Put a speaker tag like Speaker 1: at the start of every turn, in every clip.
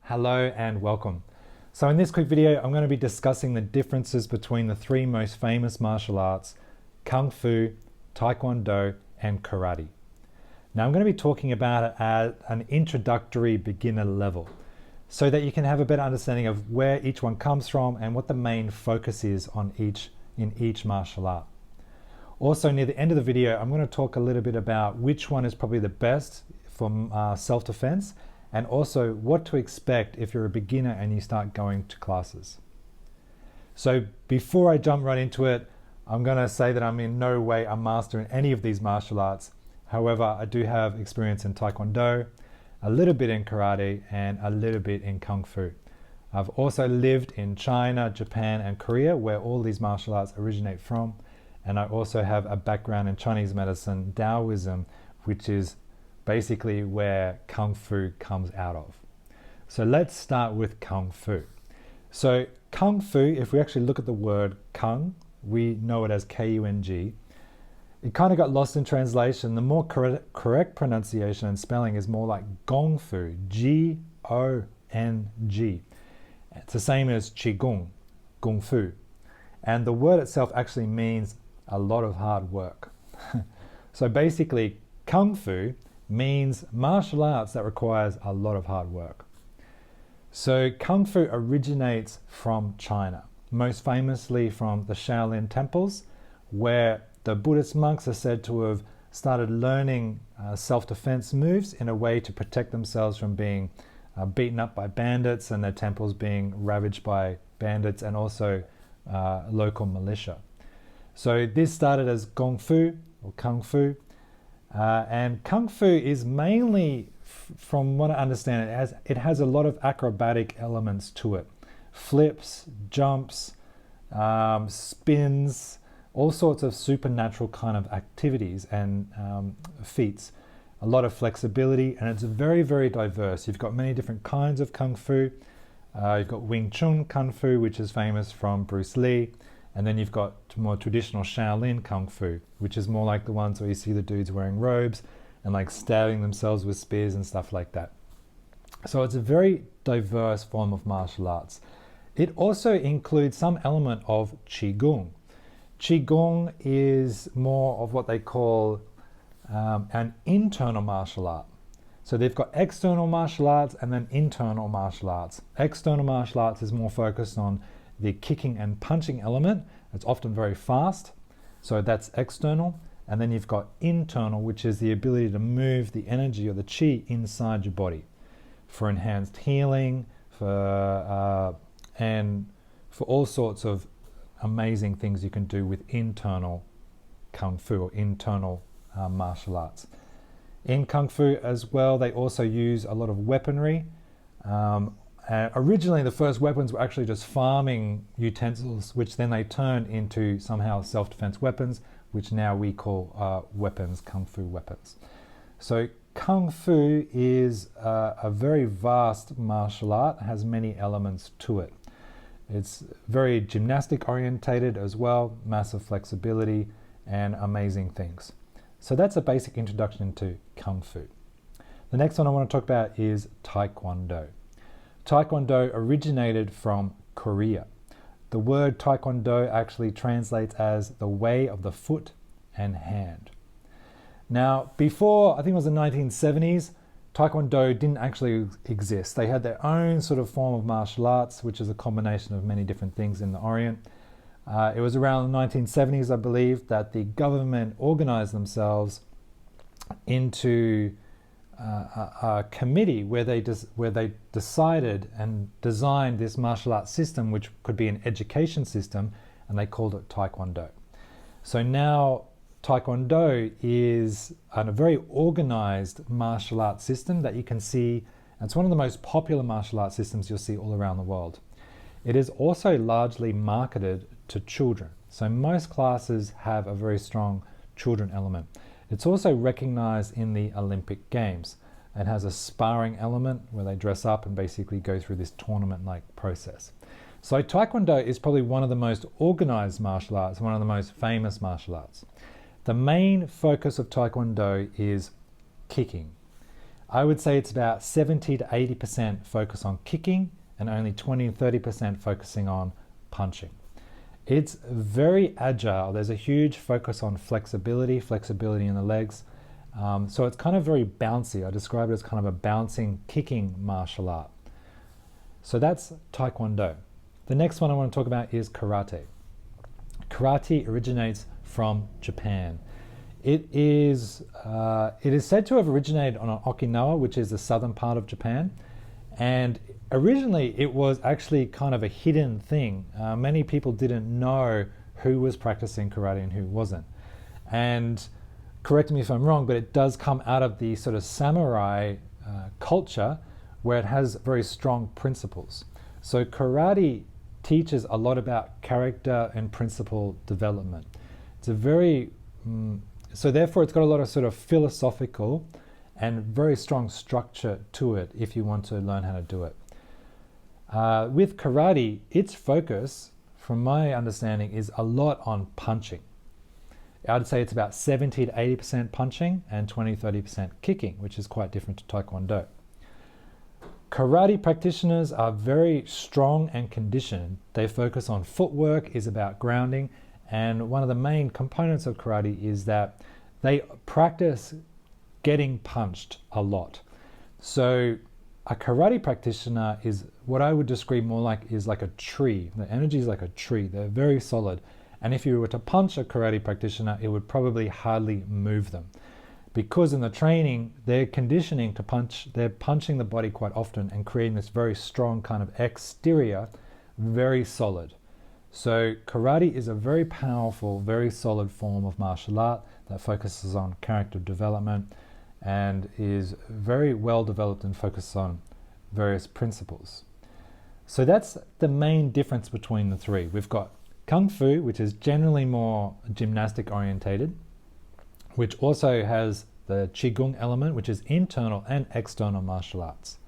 Speaker 1: Hello and welcome. So in this quick video, I'm going to be discussing the differences between the three most famous martial arts, Kung Fu, Taekwondo, and Karate. Now I'm going to be talking about it at an introductory beginner level so that you can have a better understanding of where each one comes from and what the main focus is in each martial art. Also, near the end of the video, I'm going to talk a little bit about which one is probably the best for self-defense, and also what to expect if you're a beginner and you start going to classes. So before I jump right into it, I'm going to say that I'm in no way a master in any of these martial arts. However, I do have experience in Taekwondo, a little bit in Karate, and a little bit in Kung Fu. I've also lived in China, Japan, and Korea, where all these martial arts originate from. And I also have a background in Chinese medicine, Taoism, which is basically where Kung Fu comes out of. So let's start with Kung Fu. So Kung Fu, if we actually look at the word Kung, we know it as K-U-N-G. It kind of got lost in translation. The more correct pronunciation and spelling is more like Gong Fu, G-O-N-G. It's the same as Qigong, Kung Fu. And the word itself actually means a lot of hard work. So basically, Kung Fu means martial arts that requires a lot of hard work. So Kung Fu originates from China, most famously from the Shaolin temples, where the Buddhist monks are said to have started learning self-defense moves in a way to protect themselves from being beaten up by bandits and their temples being ravaged by bandits and also local militia. So this started as Gong Fu or Kung Fu, and Kung Fu is mainly, from what I understand, it has a lot of acrobatic elements to it. Flips, jumps, spins, all sorts of supernatural kind of activities and feats. A lot of flexibility, and it's very, very diverse. You've got many different kinds of Kung Fu. You've got Wing Chun Kung Fu, which is famous from Bruce Lee. And then you've got more traditional Shaolin Kung Fu, which is more like the ones where you see the dudes wearing robes and like stabbing themselves with spears and stuff like that. So it's a very diverse form of martial arts. It also includes some element of Qigong. Qigong is more of what they call an internal martial art. So they've got external martial arts and then internal martial arts. External martial arts is more focused on the kicking and punching element. It's often very fast, so that's external. And then you've got internal, which is the ability to move the energy or the chi inside your body for enhanced healing, and for all sorts of amazing things you can do with internal Kung Fu or internal martial arts. In Kung Fu as well, they also use a lot of weaponry. Originally, the first weapons were actually just farming utensils, which then they turned into somehow self-defense weapons, which now we call weapons, Kung Fu weapons. So Kung Fu is a very vast martial art, has many elements to it. It's very gymnastic orientated as well, massive flexibility and amazing things. So that's a basic introduction to Kung Fu. The next one I want to talk about is Taekwondo. Taekwondo originated from Korea. The word Taekwondo actually translates as the way of the foot and hand. Now, before, I think it was the 1970s, Taekwondo didn't actually exist. They had their own sort of form of martial arts, which is a combination of many different things in the Orient. It was around the 1970s, I believe, that the government organized themselves into a committee where they decided and designed this martial arts system, which could be an education system, and they called it Taekwondo. So now Taekwondo is a very organized martial arts system that you can see. It's one of the most popular martial arts systems you'll see all around the world. It is also largely marketed to children. So most classes have a very strong children element. It's also recognized in the Olympic Games. It has a sparring element where they dress up and basically go through this tournament-like process. So Taekwondo is probably one of the most organized martial arts, one of the most famous martial arts. The main focus of Taekwondo is kicking. I would say it's about 70 to 80% focus on kicking and only 20 and 30% focusing on punching. It's very agile. There's a huge focus on flexibility in the legs. So it's kind of very bouncy. I describe it as kind of a bouncing, kicking martial art. So that's Taekwondo. The next one I want to talk about is karate. Karate originates from Japan. It is said to have originated on Okinawa, which is the southern part of Japan. And originally it was actually kind of a hidden thing. Many people didn't know who was practicing karate and who wasn't. And correct me if I'm wrong, but it does come out of the sort of samurai culture where it has very strong principles. So karate teaches a lot about character and principle development. It's a very, so therefore it's got a lot of sort of philosophical and very strong structure to it if you want to learn how to do it. With karate, its focus, from my understanding, is a lot on punching. I'd say it's about 70 to 80% punching and 20-30% kicking, which is quite different to Taekwondo. Karate practitioners are very strong and conditioned. They focus on footwork, is about grounding, and one of the main components of karate is that they practice getting punched a lot. So a karate practitioner is what I would describe more like is like a tree. The energy is like a tree. They're very solid. And if you were to punch a karate practitioner, it would probably hardly move them. Because in the training, they're conditioning to punch, they're punching the body quite often and creating this very strong kind of exterior, very solid. So karate is a very powerful, very solid form of martial art that focuses on character development and is very well developed and focuses on various principles. So that's the main difference between the three. We've got Kung Fu, which is generally more gymnastic orientated, which also has the Qigong element, which is internal and external martial arts.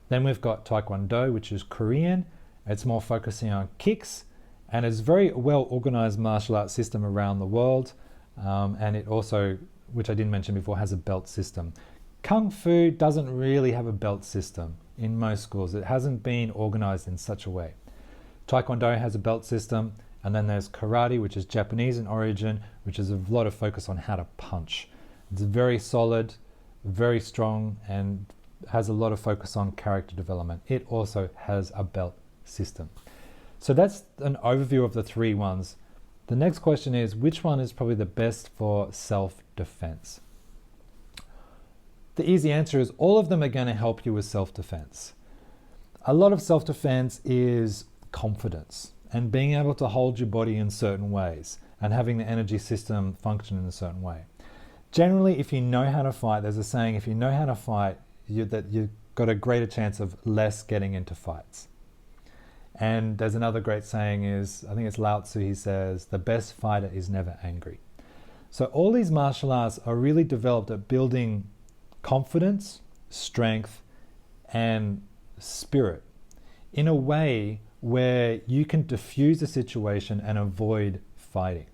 Speaker 1: Then we've got Taekwondo, which is Korean. It's more focusing on kicks and is very well organized martial arts system around the world. And it also, which I didn't mention before, has a belt system. Kung Fu doesn't really have a belt system in most schools. It hasn't been organized in such a way. Taekwondo has a belt system, and then there's karate, which is Japanese in origin, which is a lot of focus on how to punch. It's very solid, very strong, and has a lot of focus on character development. It also has a belt system. So that's an overview of the three ones. The next question is, which one is probably the best for self-defense? The easy answer is all of them are going to help you with self-defense. A lot of self-defense is confidence and being able to hold your body in certain ways and having the energy system function in a certain way. Generally, if you know how to fight, there's a saying, if you know how to fight, you've got a greater chance of less getting into fights. And there's another great saying is, I think it's Lao Tzu, he says, the best fighter is never angry. So all these martial arts are really developed at building confidence, strength, and spirit in a way where you can diffuse the situation and avoid fighting.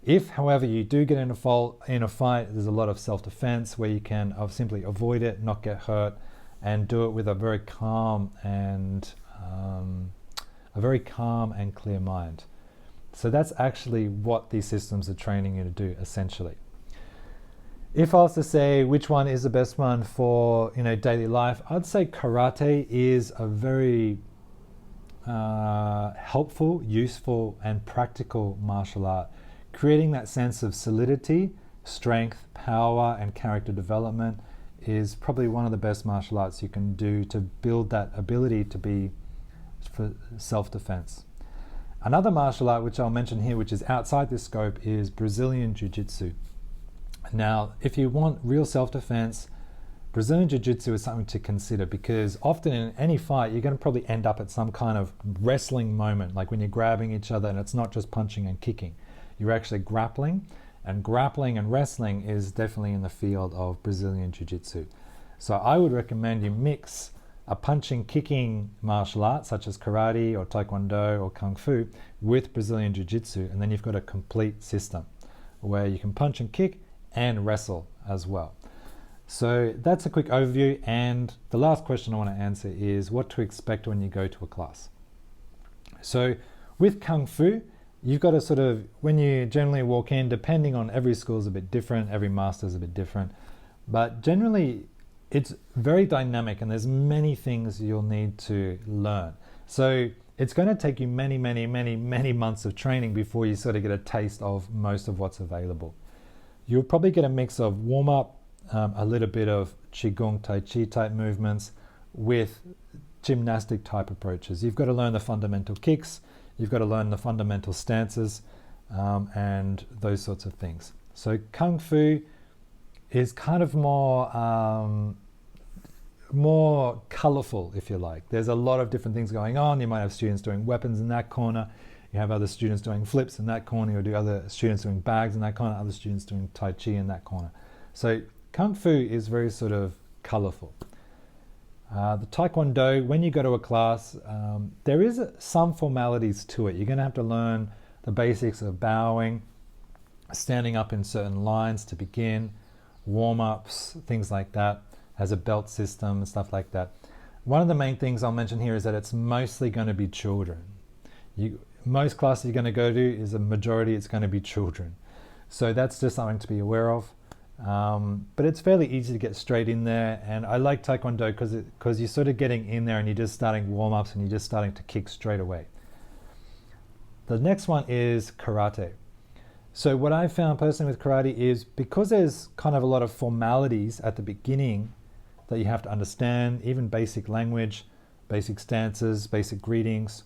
Speaker 1: If, however, you do get in a fight, there's a lot of self-defense where you can simply avoid it, not get hurt, and do it with a very calm and clear mind. So that's actually what these systems are training you to do, essentially. If I was to say which one is the best one for daily life, I'd say karate is a very helpful, useful, and practical martial art, creating that sense of solidity, strength, power, and character development is probably one of the best martial arts you can do to build that ability to be for self-defense. Another martial art which I'll mention here, which is outside this scope, is Brazilian Jiu-Jitsu. Now, if you want real self-defense, Brazilian Jiu-Jitsu is something to consider, because often in any fight you're going to probably end up at some kind of wrestling moment, like when you're grabbing each other, and it's not just punching and kicking. You're actually grappling, and wrestling is definitely in the field of Brazilian Jiu-Jitsu. So I would recommend you mix a punching, kicking martial art such as karate or Taekwondo or Kung Fu with Brazilian Jiu-Jitsu, and then you've got a complete system where you can punch and kick and wrestle as well. So that's a quick overview, and the last question I want to answer is what to expect when you go to a class. So with Kung Fu, you've got to sort of, when you generally walk in, depending on every school is a bit different, every master is a bit different, but generally it's very dynamic and there's many things you'll need to learn. So it's going to take you many months of training before you sort of get a taste of most of what's available. You'll probably get a mix of warm-up, a little bit of Qigong, Tai Chi type movements with gymnastic type approaches. You've got to learn the fundamental kicks, you've got to learn the fundamental stances, and those sorts of things. So Kung Fu is kind of more colorful, if you like. There's a lot of different things going on. You might have students doing weapons in that corner, you have other students doing flips in that corner, you'll do other students doing bags in that corner, other students doing Tai Chi in that corner. So Kung Fu is very sort of colorful. The Taekwondo, when you go to a class, there is some formalities to it. You're going to have to learn the basics of bowing, standing up in certain lines to begin, warm-ups, things like that, has a belt system and stuff like that. One of the main things I'll mention here is that it's mostly going to be children. Most classes you're going to go to is a majority, it's going to be children. So that's just something to be aware of. But it's fairly easy to get straight in there, and I like Taekwondo because you're sort of getting in there and you're just starting warm-ups and you're just starting to kick straight away. The next one is karate. So what I found personally with karate is because there's kind of a lot of formalities at the beginning that you have to understand, even basic language, basic stances, basic greetings,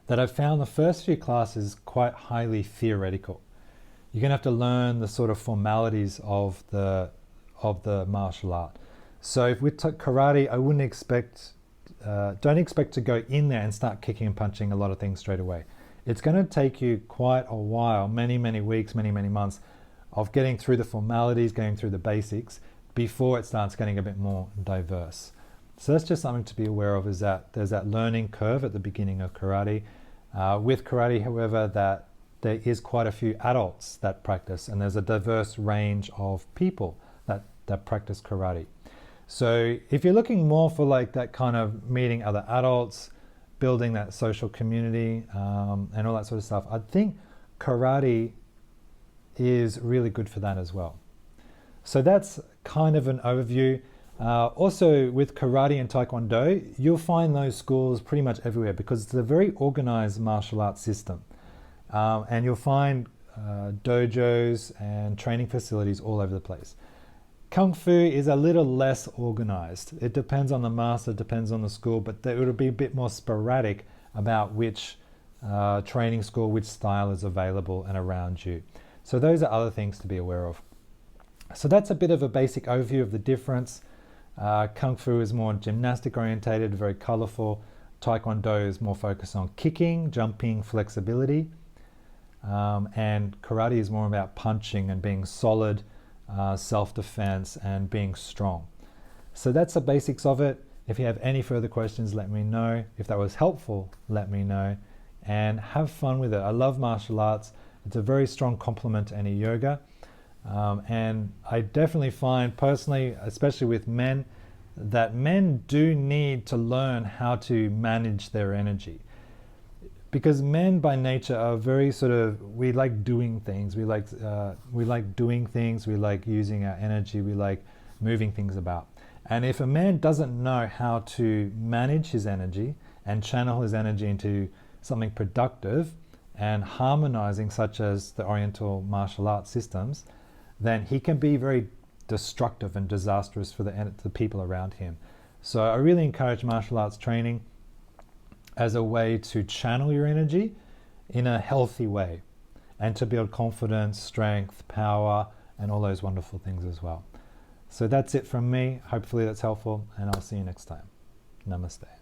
Speaker 1: that I've found the first few classes quite highly theoretical. You're going to have to learn the sort of formalities of the martial art. So if we took karate, I wouldn't expect, don't expect to go in there and start kicking and punching a lot of things straight away. It's going to take you quite a while, many weeks, many months of getting through the formalities, going through the basics before it starts getting a bit more diverse. So that's just something to be aware of, is that there's that learning curve at the beginning of karate. With karate, however, that there is quite a few adults that practice, and there's a diverse range of people that practice karate. So if you're looking more for like that kind of meeting other adults, building that social community, and all that sort of stuff, I think karate is really good for that as well. So that's kind of an overview. Also with karate and taekwondo, you'll find those schools pretty much everywhere because it's a very organized martial arts system. And you'll find dojos and training facilities all over the place. Kung Fu is a little less organized. It depends on the master, depends on the school, but it'll be a bit more sporadic about which training school, which style is available and around you. So those are other things to be aware of. So that's a bit of a basic overview of the difference. Kung Fu is more gymnastic orientated, very colorful. Taekwondo is more focused on kicking, jumping, flexibility. And karate is more about punching and being solid, self-defense and being strong. So that's the basics of it. If you have any further questions, let me know. If that was helpful, let me know. And have fun with it. I love martial arts. It's a very strong complement to any yoga. And I definitely find personally, especially with men, that men do need to learn how to manage their energy. Because men by nature are very sort of, we like doing things. We like doing things. We like using our energy. We like moving things about. And if a man doesn't know how to manage his energy and channel his energy into something productive and harmonizing, such as the Oriental martial arts systems, then he can be very destructive and disastrous for the people around him. So I really encourage martial arts training as a way to channel your energy in a healthy way and to build confidence, strength, power, and all those wonderful things as well. So that's it from me. Hopefully that's helpful, and I'll see you next time. Namaste.